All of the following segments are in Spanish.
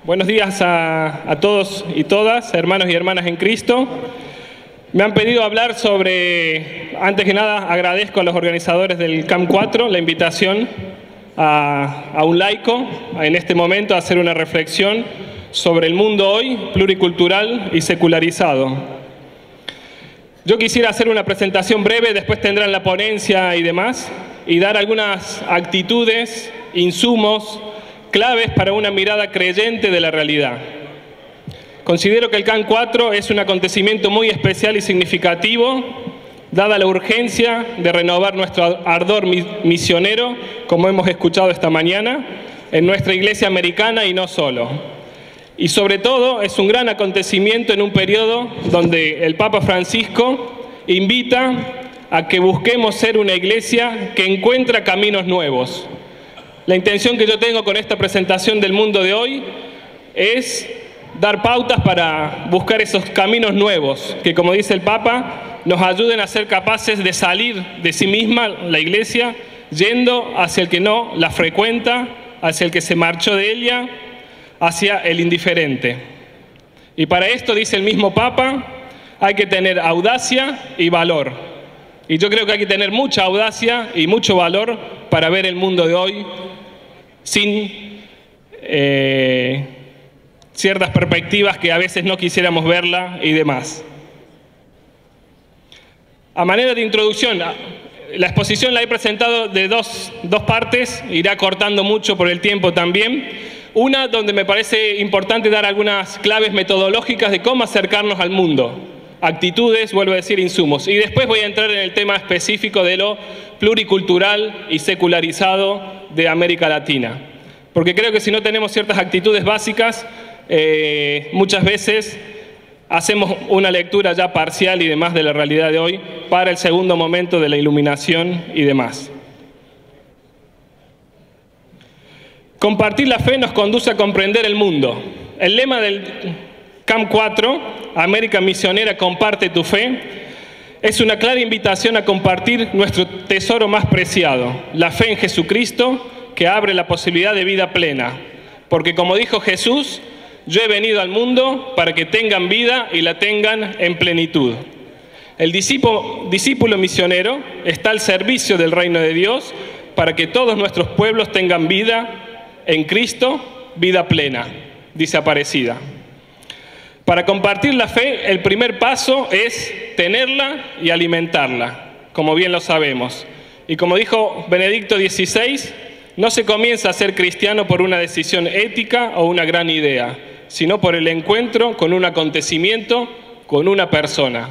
Buenos días a todos y todas, hermanos y hermanas en Cristo. Me han pedido hablar sobre, antes que nada, agradezco a los organizadores del Camp 4 la invitación a un laico en este momento a hacer una reflexión sobre el mundo hoy, pluricultural y secularizado. Yo quisiera hacer una presentación breve, después tendrán la ponencia y demás, y dar algunas actitudes, insumos, claves para una mirada creyente de la realidad. Considero que el Camp 4 es un acontecimiento muy especial y significativo, dada la urgencia de renovar nuestro ardor misionero, como hemos escuchado esta mañana, en nuestra iglesia americana y no solo. Y sobre todo es un gran acontecimiento en un periodo donde el Papa Francisco invita a que busquemos ser una iglesia que encuentra caminos nuevos. La intención que yo tengo con esta presentación del mundo de hoy es dar pautas para buscar esos caminos nuevos, que como dice el Papa, nos ayuden a ser capaces de salir de sí misma la iglesia, yendo hacia el que no la frecuenta, hacia el que se marchó de ella, hacia el indiferente. Y para esto, dice el mismo Papa, hay que tener audacia y valor. Y yo creo que hay que tener mucha audacia y mucho valor para ver el mundo de hoy sin ciertas perspectivas que a veces no quisiéramos verla y demás. A manera de introducción, la exposición la he presentado de dos partes, irá cortando mucho por el tiempo también. Una donde me parece importante dar algunas claves metodológicas de cómo acercarnos al mundo, actitudes, vuelvo a decir, insumos. Y después voy a entrar en el tema específico de lo pluricultural y secularizado de América Latina. Porque creo que si no tenemos ciertas actitudes básicas, muchas veces hacemos una lectura ya parcial y demás de la realidad de hoy para el segundo momento de la iluminación y demás. Compartir la fe nos conduce a comprender el mundo. El lema del Camp 4, América Misionera, comparte tu fe, es una clara invitación a compartir nuestro tesoro más preciado, la fe en Jesucristo, que abre la posibilidad de vida plena. Porque como dijo Jesús, yo he venido al mundo para que tengan vida y la tengan en plenitud. El discípulo misionero está al servicio del reino de Dios para que todos nuestros pueblos tengan vida en Cristo, vida plena, dice Aparecida. Para compartir la fe, el primer paso es tenerla y alimentarla, como bien lo sabemos. Y como dijo Benedicto XVI, no se comienza a ser cristiano por una decisión ética o una gran idea, sino por el encuentro con un acontecimiento, con una persona,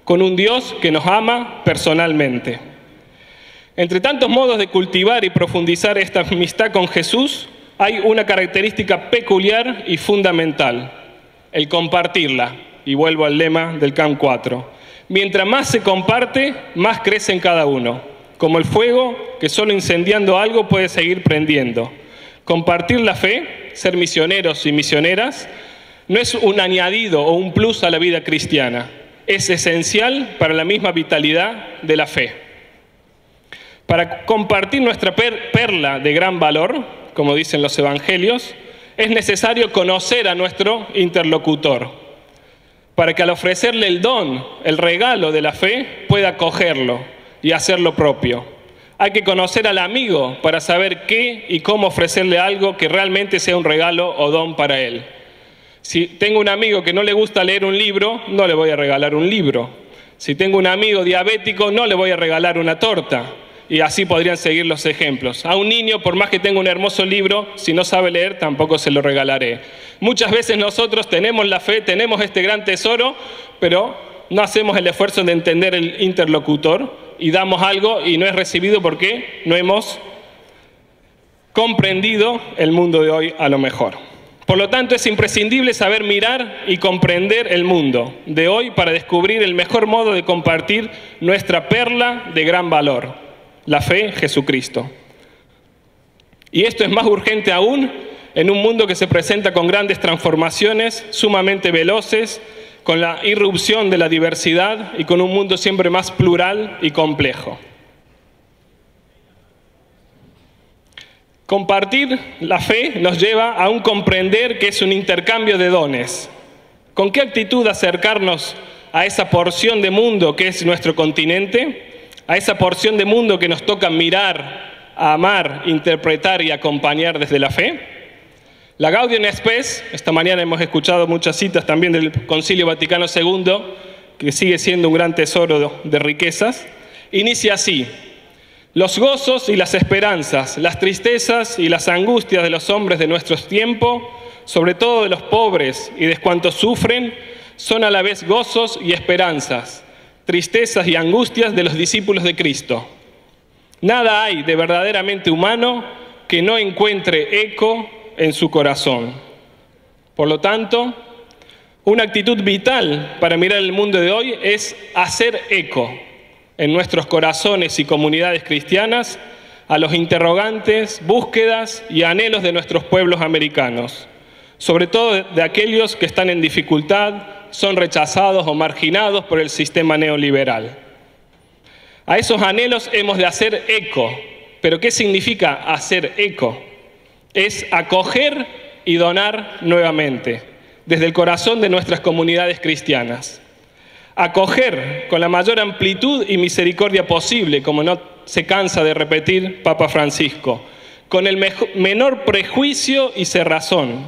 con un Dios que nos ama personalmente. Entre tantos modos de cultivar y profundizar esta amistad con Jesús, hay una característica peculiar y fundamental, el compartirla. Y vuelvo al lema del Camp 4. Mientras más se comparte, más crece en cada uno, como el fuego que solo incendiando algo puede seguir prendiendo. Compartir la fe, ser misioneros y misioneras, no es un añadido o un plus a la vida cristiana, es esencial para la misma vitalidad de la fe. Para compartir nuestra perla de gran valor, como dicen los evangelios, es necesario conocer a nuestro interlocutor, para que al ofrecerle el don, el regalo de la fe, pueda acogerlo y hacerlo propio. Hay que conocer al amigo para saber qué y cómo ofrecerle algo que realmente sea un regalo o don para él. Si tengo un amigo que no le gusta leer un libro, no le voy a regalar un libro. Si tengo un amigo diabético, no le voy a regalar una torta. Y así podrían seguir los ejemplos. A un niño, por más que tenga un hermoso libro, si no sabe leer, tampoco se lo regalaré. Muchas veces nosotros tenemos la fe, tenemos este gran tesoro, pero no hacemos el esfuerzo de entender el interlocutor y damos algo y no es recibido porque no hemos comprendido el mundo de hoy a lo mejor. Por lo tanto, es imprescindible saber mirar y comprender el mundo de hoy para descubrir el mejor modo de compartir nuestra perla de gran valor, la fe en Jesucristo. Y esto es más urgente aún en un mundo que se presenta con grandes transformaciones, sumamente veloces, con la irrupción de la diversidad y con un mundo siempre más plural y complejo. Compartir la fe nos lleva a un comprender que es un intercambio de dones. ¿Con qué actitud acercarnos a esa porción de mundo que es nuestro continente? A esa porción de mundo que nos toca mirar, amar, interpretar y acompañar desde la fe. La Gaudium et Spes, esta mañana hemos escuchado muchas citas también del Concilio Vaticano II, que sigue siendo un gran tesoro de riquezas, inicia así: los gozos y las esperanzas, las tristezas y las angustias de los hombres de nuestro tiempo, sobre todo de los pobres y de cuantos sufren, son a la vez gozos y esperanzas, tristezas y angustias de los discípulos de Cristo. Nada hay de verdaderamente humano que no encuentre eco en su corazón. Por lo tanto, una actitud vital para mirar el mundo de hoy es hacer eco en nuestros corazones y comunidades cristianas a los interrogantes, búsquedas y anhelos de nuestros pueblos americanos, sobre todo de aquellos que están en dificultad, son rechazados o marginados por el sistema neoliberal. A esos anhelos hemos de hacer eco. ¿Pero qué significa hacer eco? Es acoger y donar nuevamente, desde el corazón de nuestras comunidades cristianas. Acoger con la mayor amplitud y misericordia posible, como no se cansa de repetir Papa Francisco, con el menor prejuicio y cerrazón,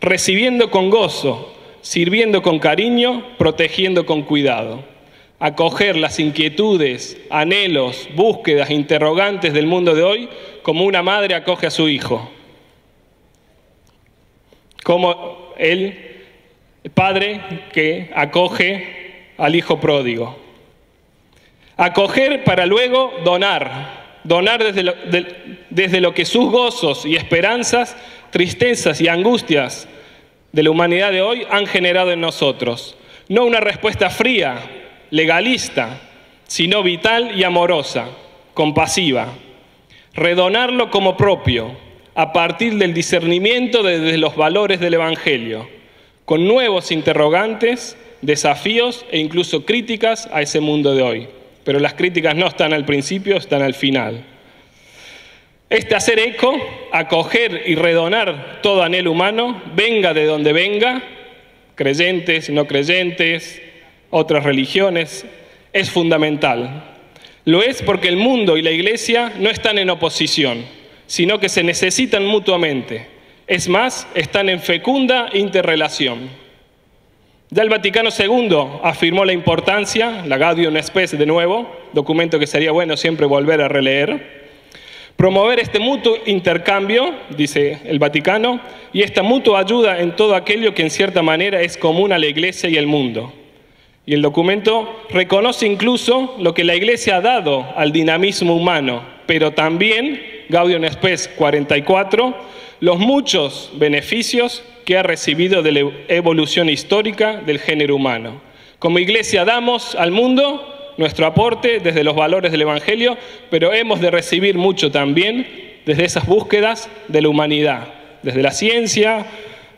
recibiendo con gozo, sirviendo con cariño, protegiendo con cuidado. Acoger las inquietudes, anhelos, búsquedas, interrogantes del mundo de hoy como una madre acoge a su hijo. Como el padre que acoge al hijo pródigo. Acoger para luego donar. Donar desde lo que sus gozos y esperanzas, tristezas y angustias de la humanidad de hoy han generado en nosotros. No una respuesta fría, legalista, sino vital y amorosa, compasiva. Redonarlo como propio, a partir del discernimiento desde los valores del Evangelio, con nuevos interrogantes, desafíos e incluso críticas a ese mundo de hoy. Pero las críticas no están al principio, están al final. Este hacer eco, acoger y redonar todo anhelo humano, venga de donde venga, creyentes, no creyentes, otras religiones, es fundamental. Lo es porque el mundo y la Iglesia no están en oposición, sino que se necesitan mutuamente. Es más, están en fecunda interrelación. Ya el Vaticano II afirmó la importancia, la Gaudium et Spes de nuevo, documento que sería bueno siempre volver a releer, promover este mutuo intercambio, dice el Vaticano, y esta mutua ayuda en todo aquello que en cierta manera es común a la Iglesia y el mundo. Y el documento reconoce incluso lo que la Iglesia ha dado al dinamismo humano, pero también, Gaudium et Spes 44, los muchos beneficios que ha recibido de la evolución histórica del género humano. Como Iglesia damos al mundo nuestro aporte desde los valores del Evangelio, pero hemos de recibir mucho también desde esas búsquedas de la humanidad, desde la ciencia,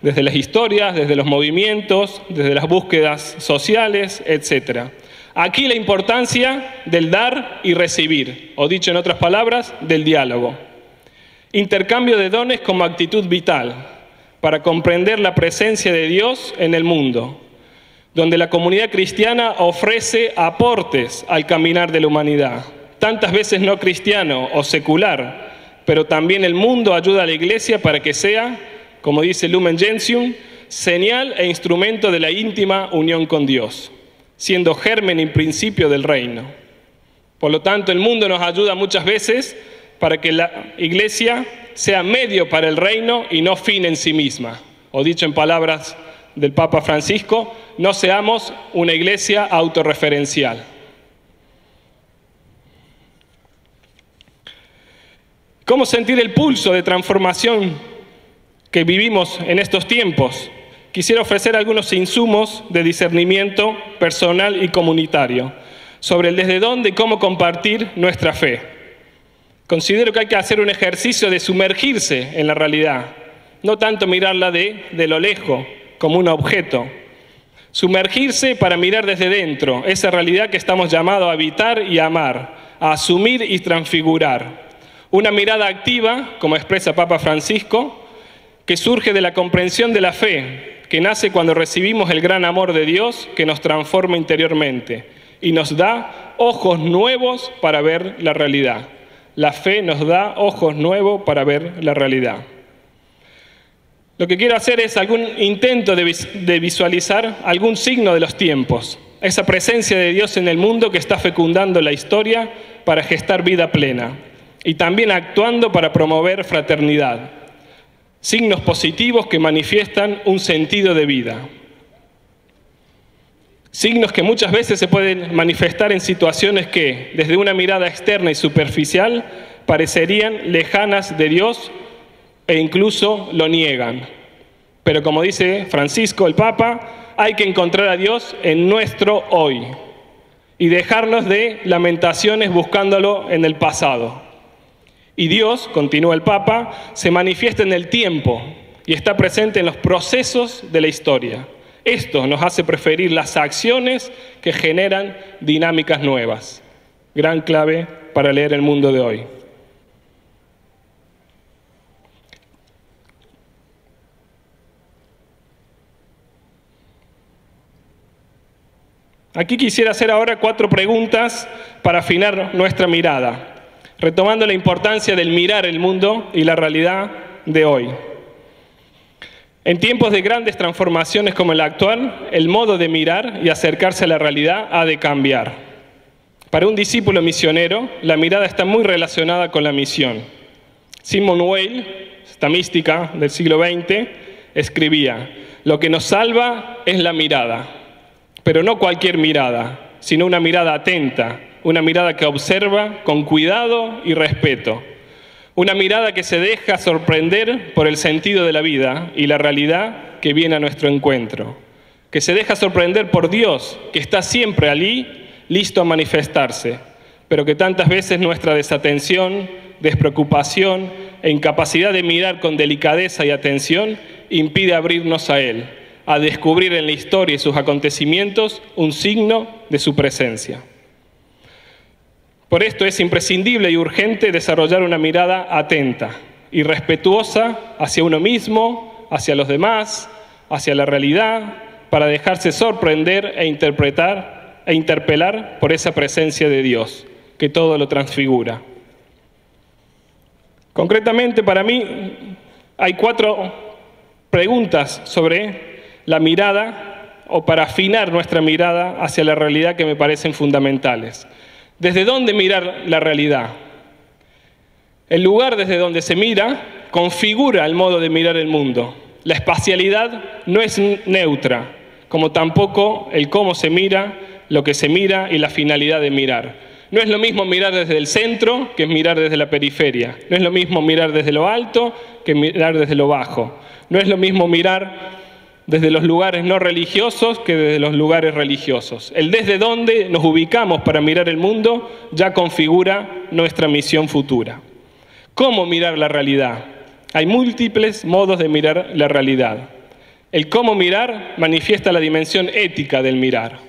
desde las historias, desde los movimientos, desde las búsquedas sociales, etc. Aquí la importancia del dar y recibir, o dicho en otras palabras, del diálogo. Intercambio de dones como actitud vital para comprender la presencia de Dios en el mundo, donde la comunidad cristiana ofrece aportes al caminar de la humanidad, tantas veces no cristiano o secular, pero también el mundo ayuda a la Iglesia para que sea, como dice Lumen Gentium, señal e instrumento de la íntima unión con Dios, siendo germen y principio del reino. Por lo tanto, el mundo nos ayuda muchas veces para que la Iglesia sea medio para el reino y no fin en sí misma. O dicho en palabras del Papa Francisco, no seamos una Iglesia autorreferencial. ¿Cómo sentir el pulso de transformación que vivimos en estos tiempos? Quisiera ofrecer algunos insumos de discernimiento personal y comunitario sobre el desde dónde y cómo compartir nuestra fe. Considero que hay que hacer un ejercicio de sumergirse en la realidad, no tanto mirarla de lo lejos, como un objeto. Sumergirse para mirar desde dentro esa realidad que estamos llamados a habitar y amar, a asumir y transfigurar. Una mirada activa, como expresa Papa Francisco, que surge de la comprensión de la fe, que nace cuando recibimos el gran amor de Dios que nos transforma interiormente y nos da ojos nuevos para ver la realidad. La fe nos da ojos nuevos para ver la realidad. Lo que quiero hacer es algún intento de visualizar algún signo de los tiempos, esa presencia de Dios en el mundo que está fecundando la historia para gestar vida plena y también actuando para promover fraternidad. Signos positivos que manifiestan un sentido de vida. Signos que muchas veces se pueden manifestar en situaciones que, desde una mirada externa y superficial, parecerían lejanas de Dios e incluso lo niegan. Pero como dice Francisco, el Papa, hay que encontrar a Dios en nuestro hoy y dejarnos de lamentaciones buscándolo en el pasado. Y Dios, continúa el Papa, se manifiesta en el tiempo y está presente en los procesos de la historia. Esto nos hace preferir las acciones que generan dinámicas nuevas. Gran clave para leer el mundo de hoy. Aquí quisiera hacer ahora 4 preguntas para afinar nuestra mirada, retomando la importancia del mirar el mundo y la realidad de hoy. En tiempos de grandes transformaciones como el actual, el modo de mirar y acercarse a la realidad ha de cambiar. Para un discípulo misionero, la mirada está muy relacionada con la misión. Simone Weil, esta mística del siglo XX, escribía: lo que nos salva es la mirada, pero no cualquier mirada, sino una mirada atenta, una mirada que observa con cuidado y respeto. Una mirada que se deja sorprender por el sentido de la vida y la realidad que viene a nuestro encuentro. Que se deja sorprender por Dios, que está siempre allí, listo a manifestarse, pero que tantas veces nuestra desatención, despreocupación e incapacidad de mirar con delicadeza y atención impide abrirnos a Él, a descubrir en la historia y sus acontecimientos un signo de su presencia. Por esto es imprescindible y urgente desarrollar una mirada atenta y respetuosa hacia uno mismo, hacia los demás, hacia la realidad, para dejarse sorprender e interpelar por esa presencia de Dios, que todo lo transfigura. Concretamente, para mí, hay 4 preguntas sobre la mirada o para afinar nuestra mirada hacia la realidad que me parecen fundamentales. ¿Desde dónde mirar la realidad? El lugar desde donde se mira configura el modo de mirar el mundo. La espacialidad no es neutra, como tampoco el cómo se mira, lo que se mira y la finalidad de mirar. No es lo mismo mirar desde el centro que mirar desde la periferia. No es lo mismo mirar desde lo alto que mirar desde lo bajo. No es lo mismo mirar desde los lugares no religiosos que desde los lugares religiosos. El desde dónde nos ubicamos para mirar el mundo ya configura nuestra misión futura. ¿Cómo mirar la realidad? Hay múltiples modos de mirar la realidad. El cómo mirar manifiesta la dimensión ética del mirar.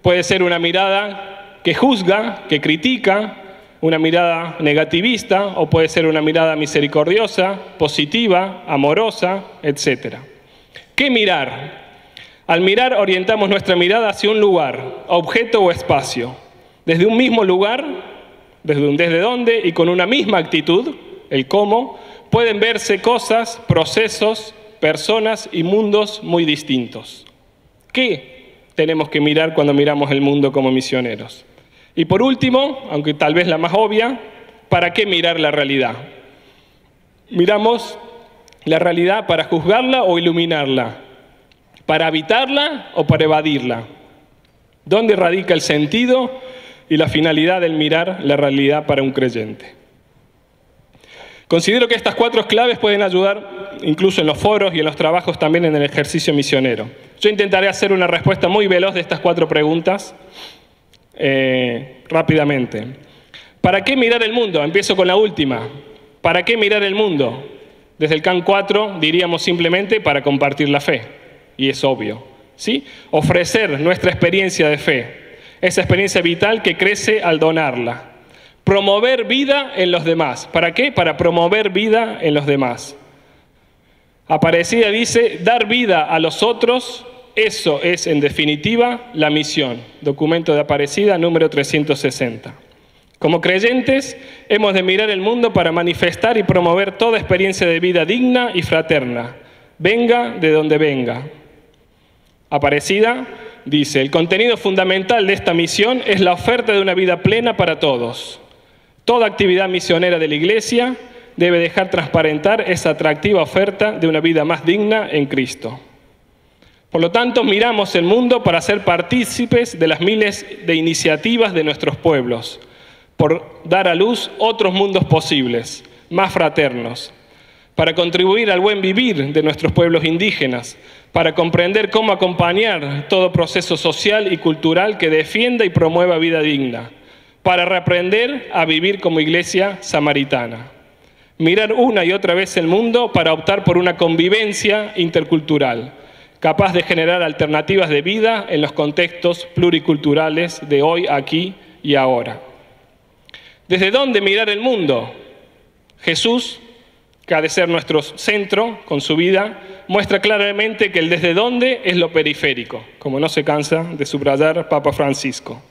Puede ser una mirada que juzga, que critica, una mirada negativista, o puede ser una mirada misericordiosa, positiva, amorosa, etc. ¿Qué mirar? Al mirar orientamos nuestra mirada hacia un lugar, objeto o espacio. Desde un mismo lugar, desde dónde y con una misma actitud, el cómo, pueden verse cosas, procesos, personas y mundos muy distintos. ¿Qué tenemos que mirar cuando miramos el mundo como misioneros? Y por último, aunque tal vez la más obvia, ¿para qué mirar la realidad? Miramos la realidad para juzgarla o iluminarla, para habitarla o para evadirla. ¿Dónde radica el sentido y la finalidad del mirar la realidad para un creyente? Considero que estas 4 claves pueden ayudar incluso en los foros y en los trabajos también en el ejercicio misionero. Yo intentaré hacer una respuesta muy veloz de estas 4 preguntas rápidamente. ¿Para qué mirar el mundo? Empiezo con la última. ¿Para qué mirar el mundo? Desde el CAM 4 diríamos simplemente para compartir la fe, y es obvio, ¿sí? Ofrecer nuestra experiencia de fe, esa experiencia vital que crece al donarla. Promover vida en los demás. ¿Para qué? Para promover vida en los demás. Aparecida dice, dar vida a los otros, eso es en definitiva la misión. Documento de Aparecida número 360. Como creyentes hemos de mirar el mundo para manifestar y promover toda experiencia de vida digna y fraterna, venga de donde venga. Aparecida dice, el contenido fundamental de esta misión es la oferta de una vida plena para todos. Toda actividad misionera de la Iglesia debe dejar transparentar esa atractiva oferta de una vida más digna en Cristo. Por lo tanto, miramos el mundo para ser partícipes de las miles de iniciativas de nuestros pueblos, por dar a luz otros mundos posibles, más fraternos, para contribuir al buen vivir de nuestros pueblos indígenas, para comprender cómo acompañar todo proceso social y cultural que defienda y promueva vida digna, para reaprender a vivir como iglesia samaritana. Mirar una y otra vez el mundo para optar por una convivencia intercultural, capaz de generar alternativas de vida en los contextos pluriculturales de hoy, aquí y ahora. ¿Desde dónde mirar el mundo? Jesús, que ha de ser nuestro centro con su vida, muestra claramente que el desde dónde es lo periférico, como no se cansa de subrayar Papa Francisco.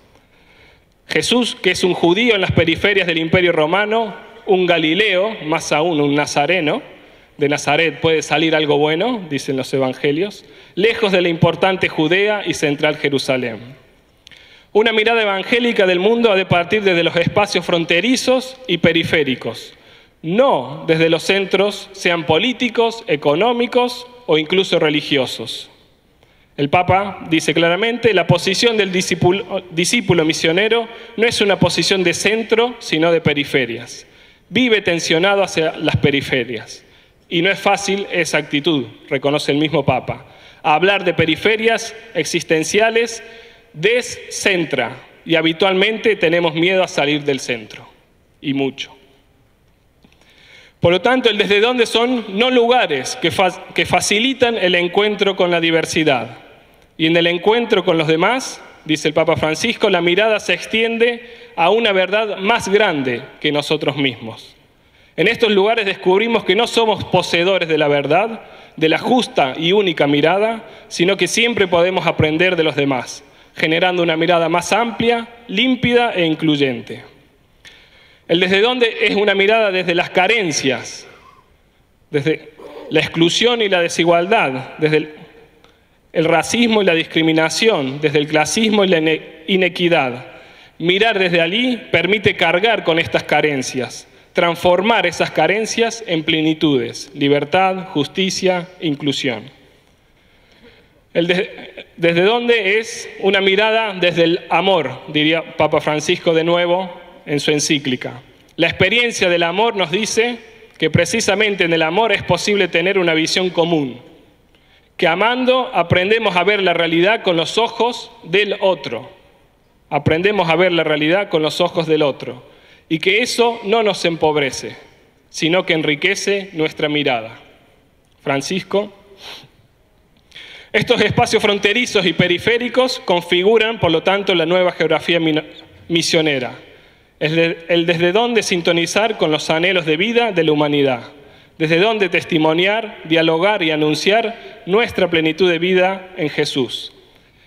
Jesús, que es un judío en las periferias del Imperio Romano, un galileo, más aún un nazareno, de Nazaret puede salir algo bueno, dicen los evangelios, lejos de la importante Judea y central Jerusalén. Una mirada evangélica del mundo ha de partir desde los espacios fronterizos y periféricos, no desde los centros, sean políticos, económicos o incluso religiosos. El Papa dice claramente, la posición del discípulo misionero no es una posición de centro, sino de periferias. Vive tensionado hacia las periferias. Y no es fácil esa actitud, reconoce el mismo Papa. Hablar de periferias existenciales descentra y habitualmente tenemos miedo a salir del centro, y mucho. Por lo tanto, el desde dónde son no lugares que facilitan el encuentro con la diversidad. Y en el encuentro con los demás, dice el Papa Francisco, la mirada se extiende a una verdad más grande que nosotros mismos. En estos lugares descubrimos que no somos poseedores de la verdad, de la justa y única mirada, sino que siempre podemos aprender de los demás, generando una mirada más amplia, límpida e incluyente. El desde dónde es una mirada desde las carencias, desde la exclusión y la desigualdad, desde el racismo y la discriminación, desde el clasismo y la inequidad. Mirar desde allí permite cargar con estas carencias, transformar esas carencias en plenitudes, libertad, justicia, inclusión. Desde dónde es una mirada desde el amor, diría Papa Francisco de nuevo en su encíclica. La experiencia del amor nos dice que precisamente en el amor es posible tener una visión común, que amando aprendemos a ver la realidad con los ojos del otro. Aprendemos a ver la realidad con los ojos del otro. Y que eso no nos empobrece, sino que enriquece nuestra mirada. Francisco. Estos espacios fronterizos y periféricos configuran, por lo tanto, la nueva geografía misionera. El desde dónde sintonizar con los anhelos de vida de la humanidad. Desde dónde testimoniar, dialogar y anunciar nuestra plenitud de vida en Jesús.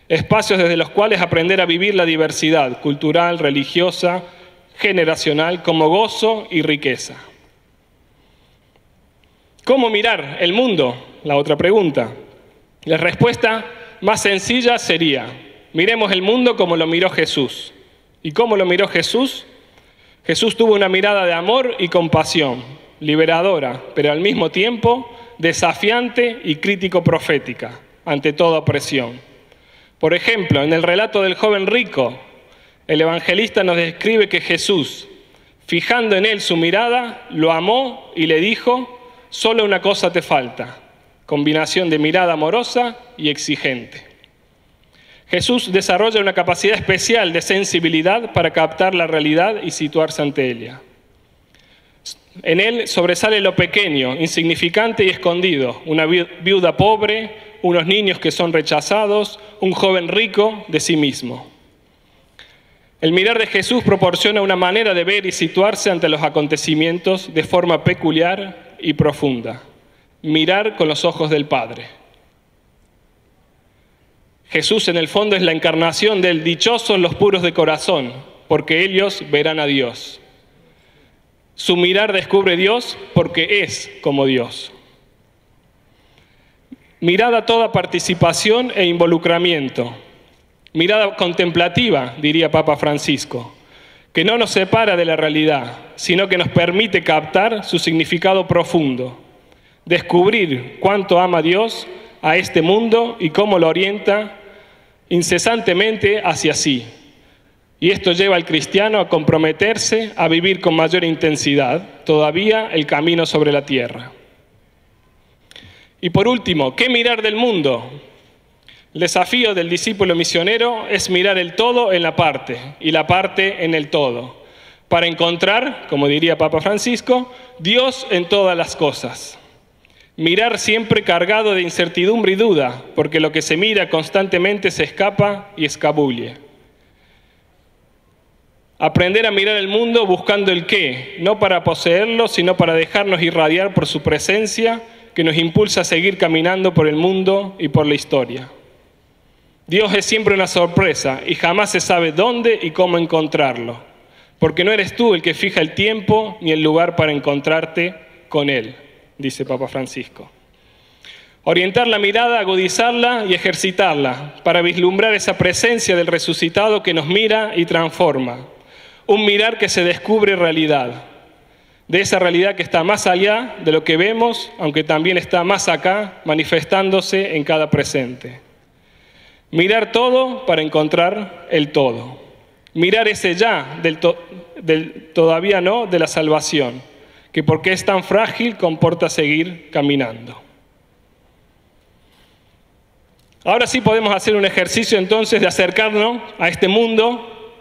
Espacios desde los cuales aprender a vivir la diversidad cultural, religiosa, generacional, como gozo y riqueza. ¿Cómo mirar el mundo? La otra pregunta. La respuesta más sencilla sería, miremos el mundo como lo miró Jesús. ¿Y cómo lo miró Jesús? Jesús tuvo una mirada de amor y compasión, liberadora, pero al mismo tiempo desafiante y crítico-profética ante toda opresión. Por ejemplo, en el relato del joven rico, el evangelista nos describe que Jesús, fijando en él su mirada, lo amó y le dijo, solo una cosa te falta, combinación de mirada amorosa y exigente. Jesús desarrolla una capacidad especial de sensibilidad para captar la realidad y situarse ante ella. En él sobresale lo pequeño, insignificante y escondido, una viuda pobre, unos niños que son rechazados, un joven rico de sí mismo. El mirar de Jesús proporciona una manera de ver y situarse ante los acontecimientos de forma peculiar y profunda. Mirar con los ojos del Padre. Jesús en el fondo es la encarnación del dichosos los puros de corazón, porque ellos verán a Dios. Su mirar descubre Dios porque es como Dios. Mirada toda participación e involucramiento. Mirada contemplativa, diría Papa Francisco, que no nos separa de la realidad, sino que nos permite captar su significado profundo, descubrir cuánto ama Dios a este mundo y cómo lo orienta incesantemente hacia sí. Y esto lleva al cristiano a comprometerse a vivir con mayor intensidad todavía el camino sobre la tierra. Y por último, ¿qué mirar del mundo? El desafío del discípulo misionero es mirar el todo en la parte y la parte en el todo, para encontrar, como diría Papa Francisco, Dios en todas las cosas. Mirar siempre cargado de incertidumbre y duda, porque lo que se mira constantemente se escapa y escabulle. Aprender a mirar el mundo buscando el qué, no para poseerlo, sino para dejarnos irradiar por su presencia, que nos impulsa a seguir caminando por el mundo y por la historia. Dios es siempre una sorpresa y jamás se sabe dónde y cómo encontrarlo, porque no eres tú el que fija el tiempo ni el lugar para encontrarte con Él, dice Papa Francisco. Orientar la mirada, agudizarla y ejercitarla para vislumbrar esa presencia del resucitado que nos mira y transforma. Un mirar que se descubre realidad, de esa realidad que está más allá de lo que vemos, aunque también está más acá, manifestándose en cada presente. Mirar todo para encontrar el todo. Mirar ese ya del todavía no de la salvación, que porque es tan frágil comporta seguir caminando. Ahora sí podemos hacer un ejercicio entonces de acercarnos a este mundo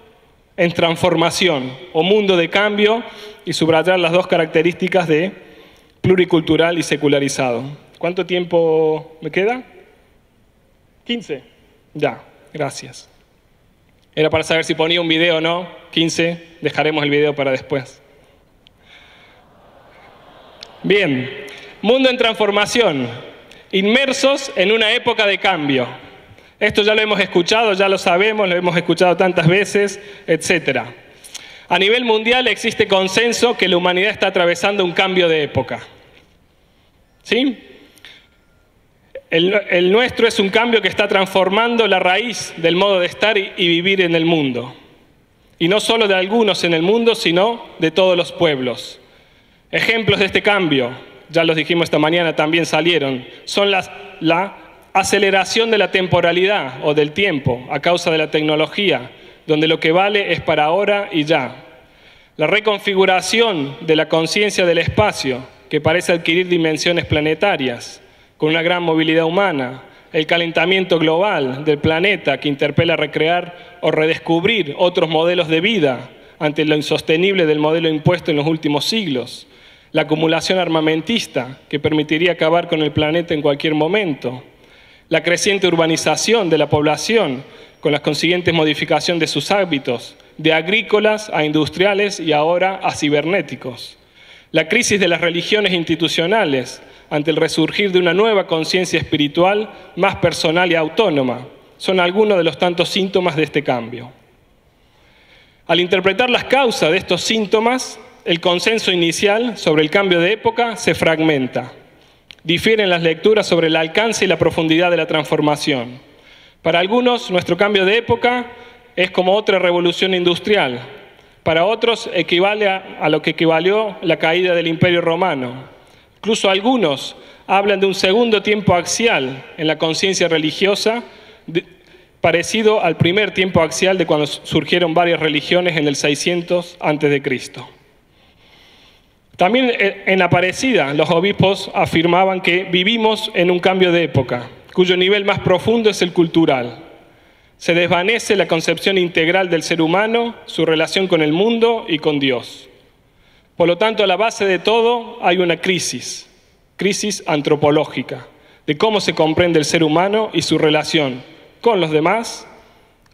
en transformación o mundo de cambio y subrayar las dos características de pluricultural y secularizado. ¿Cuánto tiempo me queda? 15. Ya, gracias. Era para saber si ponía un video o no. 15, dejaremos el video para después. Bien, mundo en transformación, inmersos en una época de cambio. Esto ya lo hemos escuchado, ya lo sabemos, lo hemos escuchado tantas veces, etc. A nivel mundial existe consenso que la humanidad está atravesando un cambio de época. ¿Sí? El nuestro es un cambio que está transformando la raíz del modo de estar y vivir en el mundo. Y no solo de algunos en el mundo, sino de todos los pueblos. Ejemplos de este cambio, ya los dijimos esta mañana, también salieron, son la aceleración de la temporalidad o del tiempo a causa de la tecnología, donde lo que vale es para ahora y ya. La reconfiguración de la conciencia del espacio, que parece adquirir dimensiones planetarias, con una gran movilidad humana. El calentamiento global del planeta, que interpela a recrear o redescubrir otros modelos de vida ante lo insostenible del modelo impuesto en los últimos siglos. La acumulación armamentista, que permitiría acabar con el planeta en cualquier momento. La creciente urbanización de la población, con las consiguientes modificaciones de sus hábitos, de agrícolas a industriales y ahora a cibernéticos. La crisis de las religiones institucionales, ante el resurgir de una nueva conciencia espiritual más personal y autónoma, son algunos de los tantos síntomas de este cambio. Al interpretar las causas de estos síntomas, el consenso inicial sobre el cambio de época se fragmenta. Difieren las lecturas sobre el alcance y la profundidad de la transformación. Para algunos, nuestro cambio de época es como otra revolución industrial. Para otros, equivale a lo que equivalió la caída del Imperio Romano. Incluso algunos hablan de un segundo tiempo axial en la conciencia religiosa, parecido al primer tiempo axial de cuando surgieron varias religiones en el 600 a.C. También en Aparecida, los obispos afirmaban que vivimos en un cambio de época, cuyo nivel más profundo es el cultural. Se desvanece la concepción integral del ser humano, su relación con el mundo y con Dios. Por lo tanto, a la base de todo hay una crisis antropológica, de cómo se comprende el ser humano y su relación con los demás,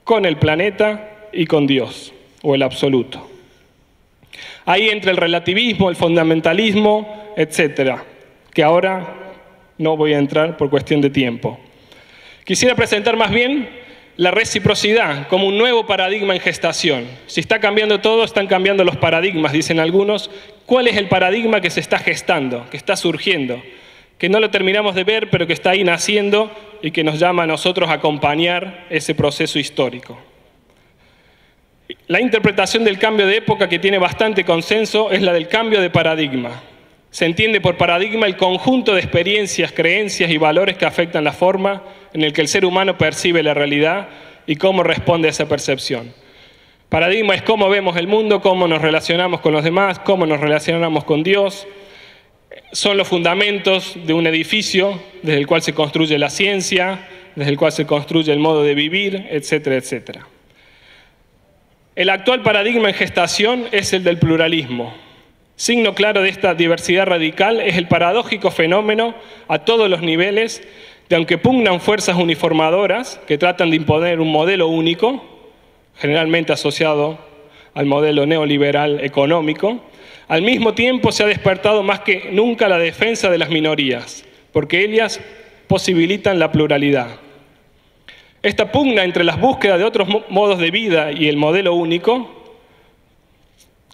con el planeta y con Dios, o el absoluto. Ahí entra el relativismo, el fundamentalismo, etc., que ahora no voy a entrar por cuestión de tiempo. Quisiera presentar más bien la reciprocidad como un nuevo paradigma en gestación. Si está cambiando todo, están cambiando los paradigmas, dicen algunos. ¿Cuál es el paradigma que se está gestando, que está surgiendo? Que no lo terminamos de ver, pero que está ahí naciendo y que nos llama a nosotros a acompañar ese proceso histórico. La interpretación del cambio de época, que tiene bastante consenso, es la del cambio de paradigma. Se entiende por paradigma el conjunto de experiencias, creencias y valores que afectan la forma en la que el ser humano percibe la realidad y cómo responde a esa percepción. Paradigma es cómo vemos el mundo, cómo nos relacionamos con los demás, cómo nos relacionamos con Dios. Son los fundamentos de un edificio desde el cual se construye la ciencia, desde el cual se construye el modo de vivir, etcétera, etcétera. El actual paradigma en gestación es el del pluralismo. Signo claro de esta diversidad radical es el paradójico fenómeno a todos los niveles de, aunque pugnan fuerzas uniformadoras que tratan de imponer un modelo único, generalmente asociado al modelo neoliberal económico, al mismo tiempo se ha despertado más que nunca la defensa de las minorías, porque ellas posibilitan la pluralidad. Esta pugna entre las búsquedas de otros modos de vida y el modelo único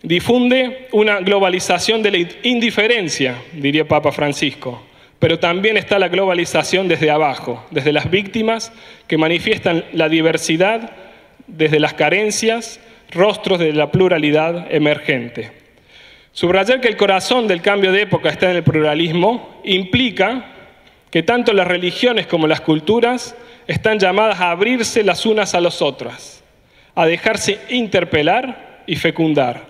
difunde una globalización de la indiferencia, diría Papa Francisco, pero también está la globalización desde abajo, desde las víctimas que manifiestan la diversidad, desde las carencias, rostros de la pluralidad emergente. Subrayar que el corazón del cambio de época está en el pluralismo implica que tanto las religiones como las culturas están llamadas a abrirse las unas a las otras, a dejarse interpelar y fecundar.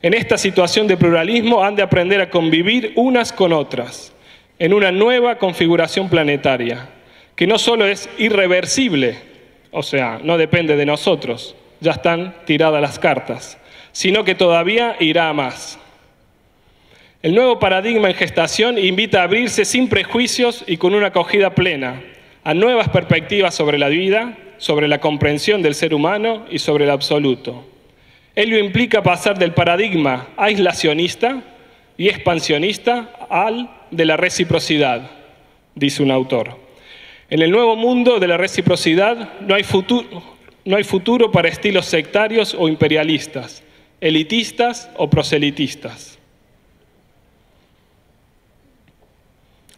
En esta situación de pluralismo han de aprender a convivir unas con otras, en una nueva configuración planetaria, que no solo es irreversible, o sea, no depende de nosotros, ya están tiradas las cartas, sino que todavía irá a más. El nuevo paradigma en gestación invita a abrirse sin prejuicios y con una acogida plena a nuevas perspectivas sobre la vida, sobre la comprensión del ser humano y sobre el absoluto. Ello implica pasar del paradigma aislacionista y expansionista al de la reciprocidad, dice un autor. En el nuevo mundo de la reciprocidad no hay futuro para estilos sectarios o imperialistas, elitistas o proselitistas.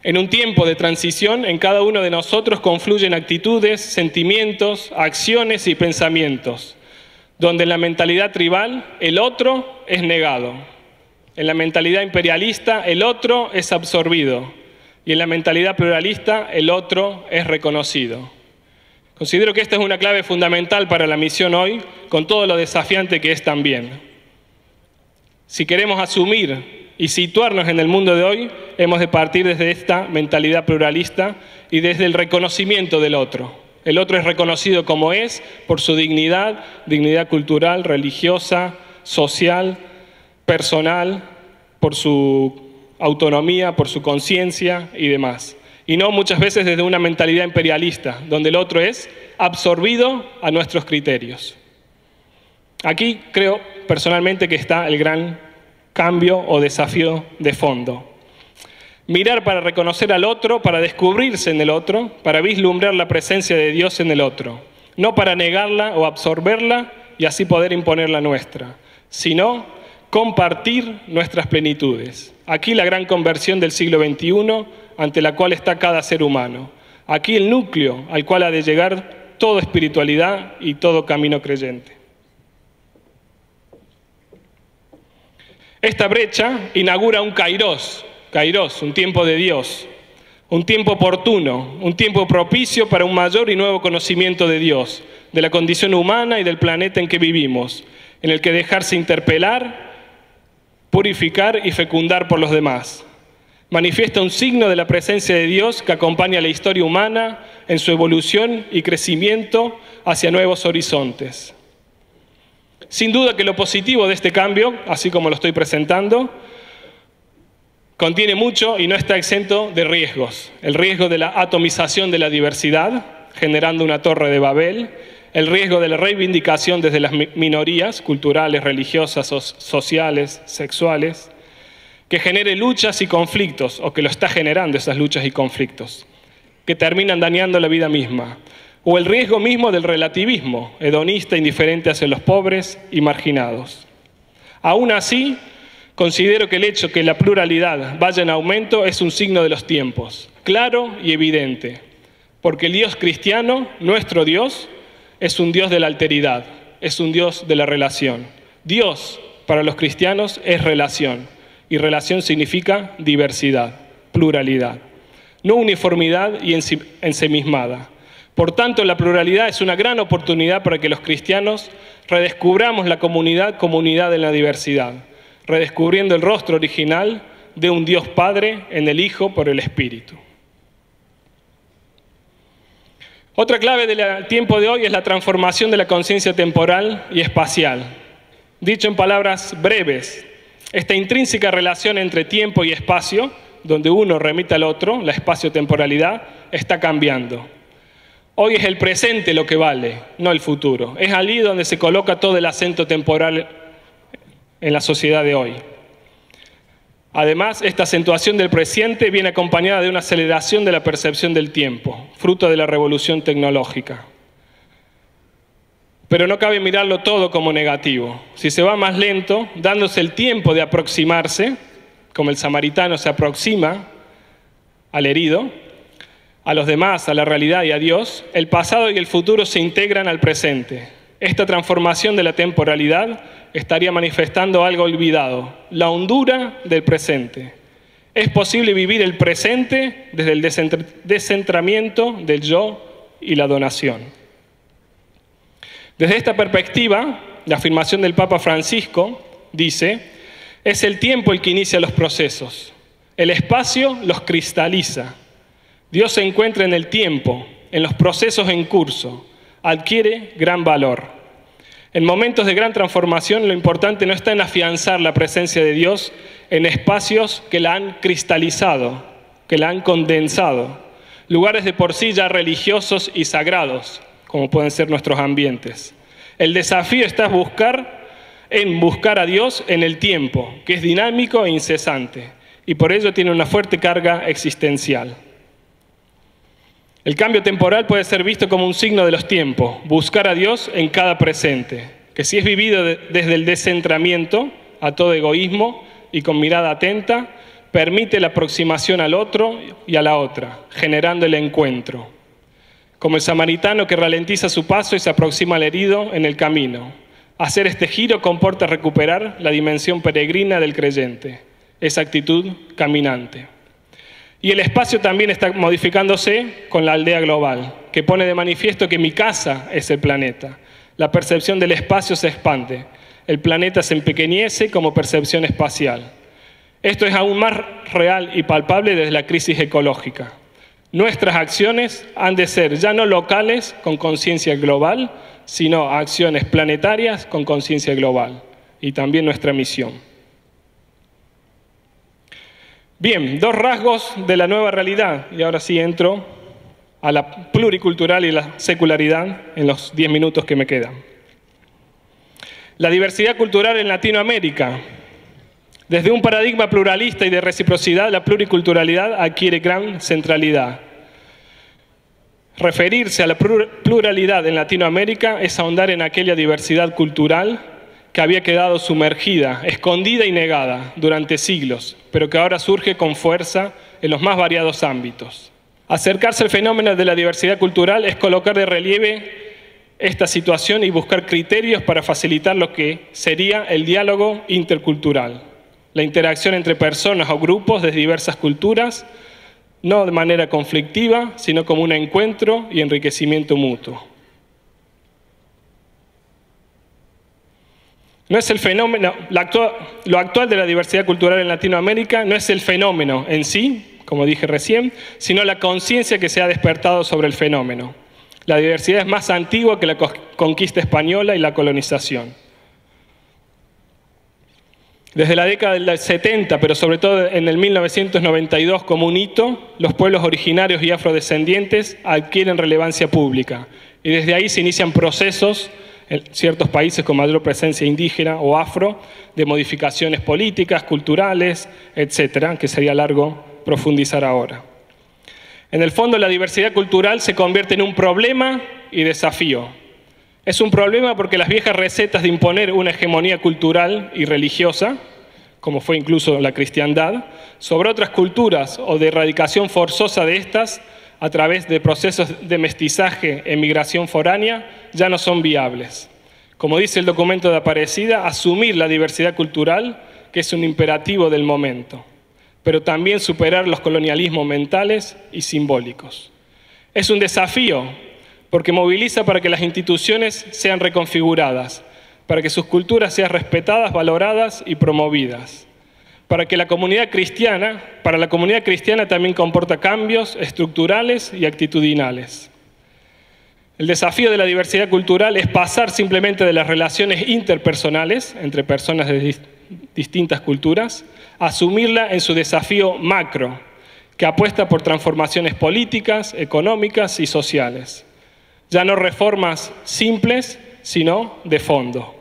En un tiempo de transición, en cada uno de nosotros confluyen actitudes, sentimientos, acciones y pensamientos, donde en la mentalidad tribal el otro es negado, en la mentalidad imperialista el otro es absorbido y en la mentalidad pluralista el otro es reconocido. Considero que esta es una clave fundamental para la misión hoy, con todo lo desafiante que es también. Si queremos asumir y situarnos en el mundo de hoy, hemos de partir desde esta mentalidad pluralista y desde el reconocimiento del otro. El otro es reconocido como es por su dignidad, dignidad cultural, religiosa, social, personal, por su autonomía, por su conciencia y demás. Y no muchas veces desde una mentalidad imperialista, donde el otro es absorbido a nuestros criterios. Aquí creo personalmente que está el gran cambio o desafío de fondo. Mirar para reconocer al otro, para descubrirse en el otro, para vislumbrar la presencia de Dios en el otro. No para negarla o absorberla y así poder imponer la nuestra, sino compartir nuestras plenitudes. Aquí la gran conversión del siglo XXI, ante la cual está cada ser humano. Aquí el núcleo al cual ha de llegar toda espiritualidad y todo camino creyente. Esta brecha inaugura un Kairos, un tiempo de Dios, un tiempo oportuno, un tiempo propicio para un mayor y nuevo conocimiento de Dios, de la condición humana y del planeta en que vivimos, en el que dejarse interpelar, purificar y fecundar por los demás. Manifiesta un signo de la presencia de Dios que acompaña la historia humana en su evolución y crecimiento hacia nuevos horizontes. Sin duda que lo positivo de este cambio, así como lo estoy presentando, contiene mucho y no está exento de riesgos. El riesgo de la atomización de la diversidad, generando una torre de Babel, el riesgo de la reivindicación desde las minorías culturales, religiosas, sociales, sexuales, que genere luchas y conflictos, o que lo está generando esas luchas y conflictos, que terminan dañando la vida misma, o el riesgo mismo del relativismo, hedonista, indiferente hacia los pobres y marginados. Aún así, considero que el hecho que la pluralidad vaya en aumento es un signo de los tiempos, claro y evidente, porque el Dios cristiano, nuestro Dios, es un Dios de la alteridad, es un Dios de la relación. Dios, para los cristianos, es relación, y relación significa diversidad, pluralidad, no uniformidad y ensimismada. Por tanto, la pluralidad es una gran oportunidad para que los cristianos redescubramos la comunidad en la diversidad, redescubriendo el rostro original de un Dios Padre en el Hijo por el Espíritu. Otra clave del tiempo de hoy es la transformación de la conciencia temporal y espacial. Dicho en palabras breves, esta intrínseca relación entre tiempo y espacio, donde uno remite al otro, la espacio-temporalidad, está cambiando. Hoy es el presente lo que vale, no el futuro. Es allí donde se coloca todo el acento temporal en la sociedad de hoy. Además, esta acentuación del presente viene acompañada de una aceleración de la percepción del tiempo, fruto de la revolución tecnológica. Pero no cabe mirarlo todo como negativo. Si se va más lento, dándose el tiempo de aproximarse, como el samaritano se aproxima al herido, a los demás, a la realidad y a Dios, el pasado y el futuro se integran al presente. Esta transformación de la temporalidad estaría manifestando algo olvidado, la hondura del presente. Es posible vivir el presente desde el descentramiento del yo y la donación. Desde esta perspectiva, la afirmación del Papa Francisco dice: es el tiempo el que inicia los procesos, el espacio los cristaliza. Dios se encuentra en el tiempo, en los procesos en curso, adquiere gran valor. En momentos de gran transformación, lo importante no está en afianzar la presencia de Dios en espacios que la han cristalizado, que la han condensado, lugares de por sí ya religiosos y sagrados, como pueden ser nuestros ambientes. El desafío está en buscar a Dios en el tiempo, que es dinámico e incesante, y por ello tiene una fuerte carga existencial. El cambio temporal puede ser visto como un signo de los tiempos, buscar a Dios en cada presente, que si es vivido desde el descentramiento a todo egoísmo y con mirada atenta, permite la aproximación al otro y a la otra, generando el encuentro. Como el samaritano que ralentiza su paso y se aproxima al herido en el camino. Hacer este giro comporta recuperar la dimensión peregrina del creyente, esa actitud caminante. Y el espacio también está modificándose con la aldea global, que pone de manifiesto que mi casa es el planeta. La percepción del espacio se expande. El planeta se empequeñece como percepción espacial. Esto es aún más real y palpable desde la crisis ecológica. Nuestras acciones han de ser ya no locales con conciencia global, sino acciones planetarias con conciencia global. Y también nuestra misión. Bien, dos rasgos de la nueva realidad, y ahora sí entro a la pluricultural y la secularidad en los 10 minutos que me quedan. La diversidad cultural en Latinoamérica. Desde un paradigma pluralista y de reciprocidad, la pluriculturalidad adquiere gran centralidad. Referirse a la pluralidad en Latinoamérica es ahondar en aquella diversidad cultural que había quedado sumergida, escondida y negada durante siglos, pero que ahora surge con fuerza en los más variados ámbitos. Acercarse al fenómeno de la diversidad cultural es colocar de relieve esta situación y buscar criterios para facilitar lo que sería el diálogo intercultural, la interacción entre personas o grupos de diversas culturas, no de manera conflictiva, sino como un encuentro y enriquecimiento mutuo. No es el fenómeno, lo actual de la diversidad cultural en Latinoamérica no es el fenómeno en sí, como dije recién, sino la conciencia que se ha despertado sobre el fenómeno. La diversidad es más antigua que la conquista española y la colonización. Desde la década del 70, pero sobre todo en el 1992 como un hito, los pueblos originarios y afrodescendientes adquieren relevancia pública y desde ahí se inician procesos en ciertos países con mayor presencia indígena o afro, de modificaciones políticas, culturales, etcétera, que sería largo profundizar ahora. En el fondo, la diversidad cultural se convierte en un problema y desafío. Es un problema porque las viejas recetas de imponer una hegemonía cultural y religiosa, como fue incluso la cristiandad, sobre otras culturas o de erradicación forzosa de estas a través de procesos de mestizaje e migración foránea, ya no son viables. Como dice el documento de Aparecida, asumir la diversidad cultural, que es un imperativo del momento, pero también superar los colonialismos mentales y simbólicos. Es un desafío porque moviliza para que las instituciones sean reconfiguradas, para que sus culturas sean respetadas, valoradas y promovidas. Para la comunidad cristiana también comporta cambios estructurales y actitudinales. El desafío de la diversidad cultural es pasar simplemente de las relaciones interpersonales entre personas de distintas culturas, a asumirla en su desafío macro, que apuesta por transformaciones políticas, económicas y sociales. Ya no reformas simples, sino de fondo.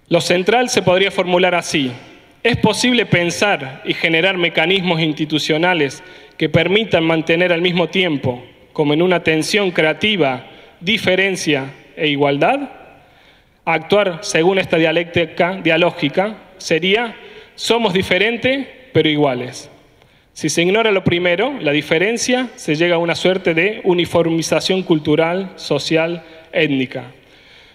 Lo central se podría formular así: ¿es posible pensar y generar mecanismos institucionales que permitan mantener al mismo tiempo, como en una tensión creativa, diferencia e igualdad? Actuar según esta dialógica sería: somos diferentes pero iguales. Si se ignora lo primero, la diferencia, se llega a una suerte de uniformización cultural, social, étnica.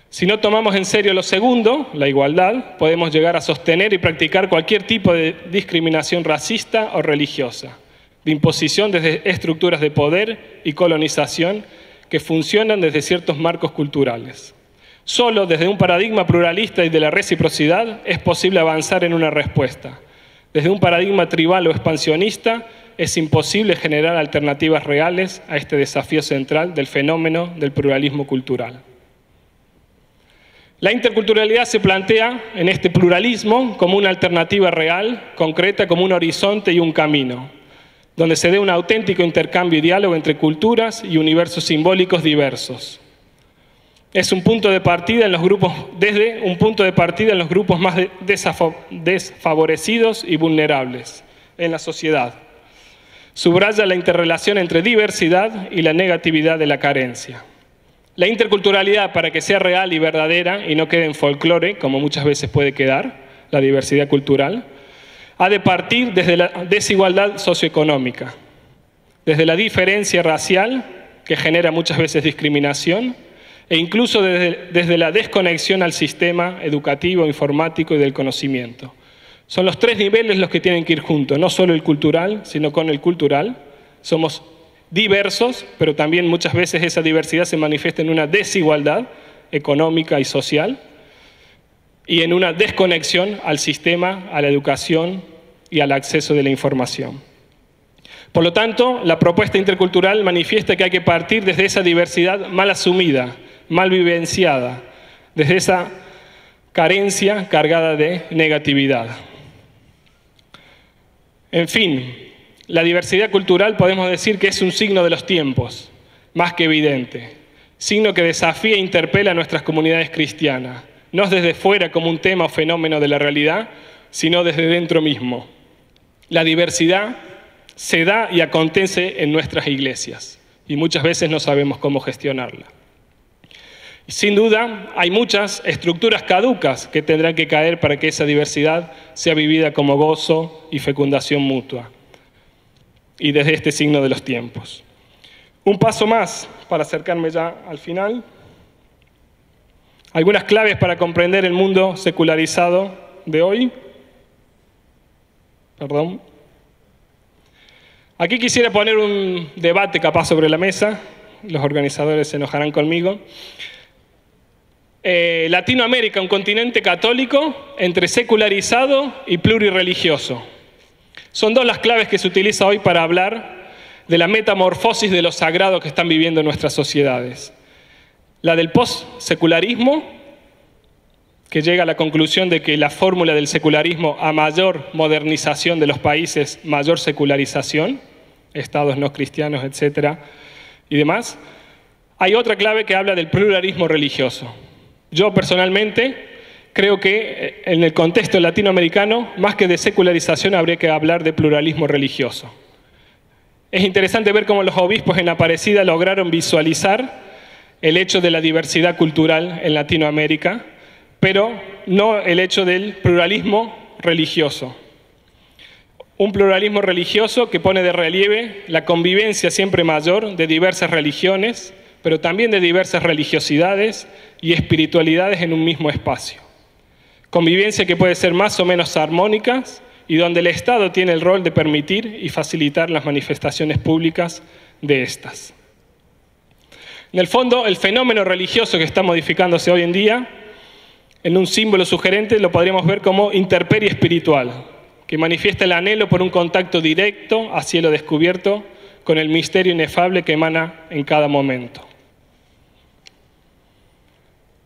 Si no tomamos en serio lo segundo, la igualdad, podemos llegar a sostener y practicar cualquier tipo de discriminación racista o religiosa, de imposición desde estructuras de poder y colonización que funcionan desde ciertos marcos culturales. Solo desde un paradigma pluralista y de la reciprocidad es posible avanzar en una respuesta. Desde un paradigma tribal o expansionista es imposible generar alternativas reales a este desafío central del fenómeno del pluralismo cultural. La interculturalidad se plantea en este pluralismo como una alternativa real, concreta, como un horizonte y un camino, donde se dé un auténtico intercambio y diálogo entre culturas y universos simbólicos diversos. Es un punto de partida en los grupos, desde un punto de partida en los grupos más desfavorecidos y vulnerables en la sociedad. Subraya la interrelación entre diversidad y la negatividad de la carencia. La interculturalidad, para que sea real y verdadera y no quede en folclore, como muchas veces puede quedar la diversidad cultural, ha de partir desde la desigualdad socioeconómica, desde la diferencia racial, que genera muchas veces discriminación, e incluso desde la desconexión al sistema educativo, informático y del conocimiento. Son los tres niveles los que tienen que ir juntos, no solo el cultural, sino con el cultural. Somos diversos, pero también muchas veces esa diversidad se manifiesta en una desigualdad económica y social y en una desconexión al sistema, a la educación y al acceso de la información. Por lo tanto, la propuesta intercultural manifiesta que hay que partir desde esa diversidad mal asumida, mal vivenciada, desde esa carencia cargada de negatividad. En fin, la diversidad cultural podemos decir que es un signo de los tiempos, más que evidente, signo que desafía e interpela a nuestras comunidades cristianas, no desde fuera como un tema o fenómeno de la realidad, sino desde dentro mismo. La diversidad se da y acontece en nuestras iglesias y muchas veces no sabemos cómo gestionarla. Sin duda, hay muchas estructuras caducas que tendrán que caer para que esa diversidad sea vivida como gozo y fecundación mutua. Y desde este signo de los tiempos. Un paso más para acercarme ya al final. Algunas claves para comprender el mundo secularizado de hoy. Aquí quisiera poner un debate capaz sobre la mesa. Los organizadores se enojarán conmigo. Latinoamérica, un continente católico entre secularizado y plurirreligioso. Son dos las claves que se utiliza hoy para hablar de la metamorfosis de lo sagrado que están viviendo nuestras sociedades. La del post-secularismo, que llega a la conclusión de que la fórmula del secularismo, a mayor modernización de los países, mayor secularización, estados no cristianos, etcétera, y demás, Hay otra clave que habla del pluralismo religioso. Yo personalmente creo que en el contexto latinoamericano, más que de secularización, habría que hablar de pluralismo religioso. Es interesante ver cómo los obispos en Aparecida lograron visualizar el hecho de la diversidad cultural en Latinoamérica, pero no el hecho del pluralismo religioso. Un pluralismo religioso que pone de relieve la convivencia siempre mayor de diversas religiones, pero también de diversas religiosidades y espiritualidades en un mismo espacio. Convivencia que puede ser más o menos armónica y donde el Estado tiene el rol de permitir y facilitar las manifestaciones públicas de estas. En el fondo, el fenómeno religioso que está modificándose hoy en día, en un símbolo sugerente, lo podríamos ver como intemperie espiritual, que manifiesta el anhelo por un contacto directo a cielo descubierto con el misterio inefable que emana en cada momento.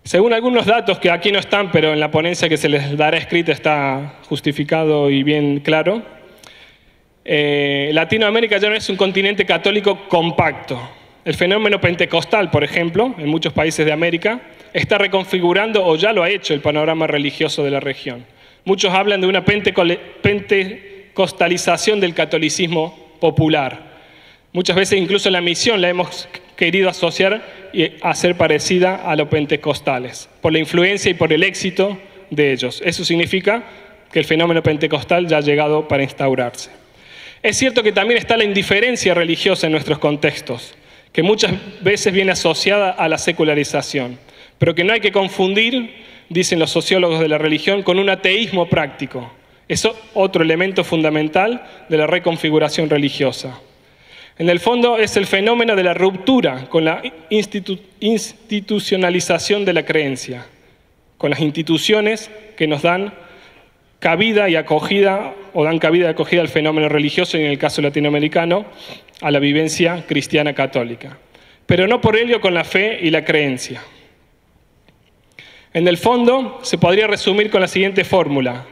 Según algunos datos que aquí no están, pero en la ponencia que se les dará escrita está justificado y bien claro, Latinoamérica ya no es un continente católico compacto. El fenómeno pentecostal, por ejemplo, en muchos países de América, está reconfigurando, o ya lo ha hecho, el panorama religioso de la región. Muchos hablan de una pentecostalización del catolicismo popular. Muchas veces incluso la misión la hemos querido asociar y hacer parecida a los pentecostales, por la influencia y por el éxito de ellos. Eso significa que el fenómeno pentecostal ya ha llegado para instaurarse. Es cierto que también está la indiferencia religiosa en nuestros contextos, que muchas veces viene asociada a la secularización, pero que no hay que confundir, dicen los sociólogos de la religión, con un ateísmo práctico. Es otro elemento fundamental de la reconfiguración religiosa. En el fondo es el fenómeno de la ruptura con la institucionalización de la creencia, con las instituciones que nos dan cabida y acogida, o dan cabida y acogida al fenómeno religioso, y en el caso latinoamericano, a la vivencia cristiana católica. Pero no por ello con la fe y la creencia. En el fondo se podría resumir con la siguiente fórmula: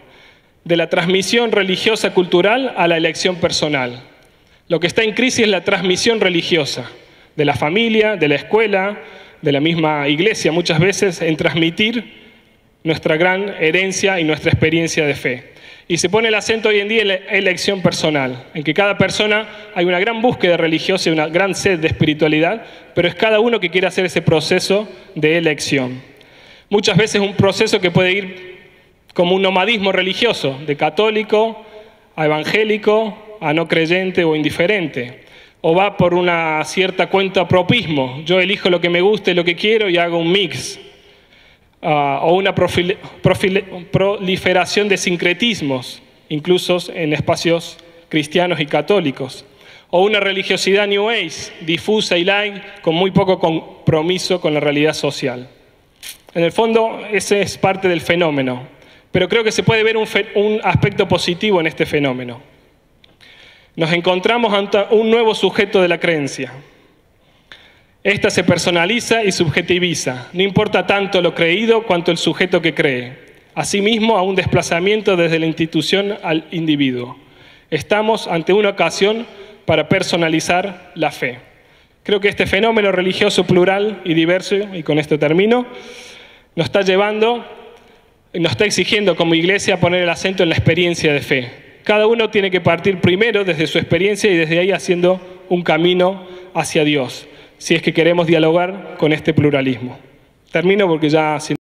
de la transmisión religiosa cultural a la elección personal. Lo que está en crisis es la transmisión religiosa, de la familia, de la escuela, de la misma iglesia, muchas veces en transmitir nuestra gran herencia y nuestra experiencia de fe. Y se pone el acento hoy en día en la elección personal, en que cada persona hay una gran búsqueda religiosa y una gran sed de espiritualidad, pero es cada uno que quiere hacer ese proceso de elección. Muchas veces un proceso que puede ir como un nomadismo religioso, de católico a evangélico, a no creyente o indiferente, o va por una cierta cuentapropismo. Yo elijo lo que me gusta y lo que quiero y hago un mix, o una proliferación de sincretismos, incluso en espacios cristianos y católicos, o una religiosidad New Age, difusa y light, con muy poco compromiso con la realidad social. En el fondo, ese es parte del fenómeno, pero creo que se puede ver un aspecto positivo en este fenómeno. Nos encontramos ante un nuevo sujeto de la creencia. Esta se personaliza y subjetiviza. No importa tanto lo creído cuanto el sujeto que cree. Asimismo, a un desplazamiento desde la institución al individuo. Estamos ante una ocasión para personalizar la fe. Creo que este fenómeno religioso plural y diverso, y con esto termino, nos está llevando, nos está exigiendo como iglesia a poner el acento en la experiencia de fe. Cada uno tiene que partir primero desde su experiencia y desde ahí haciendo un camino hacia Dios, si es que queremos dialogar con este pluralismo. Termino porque ya...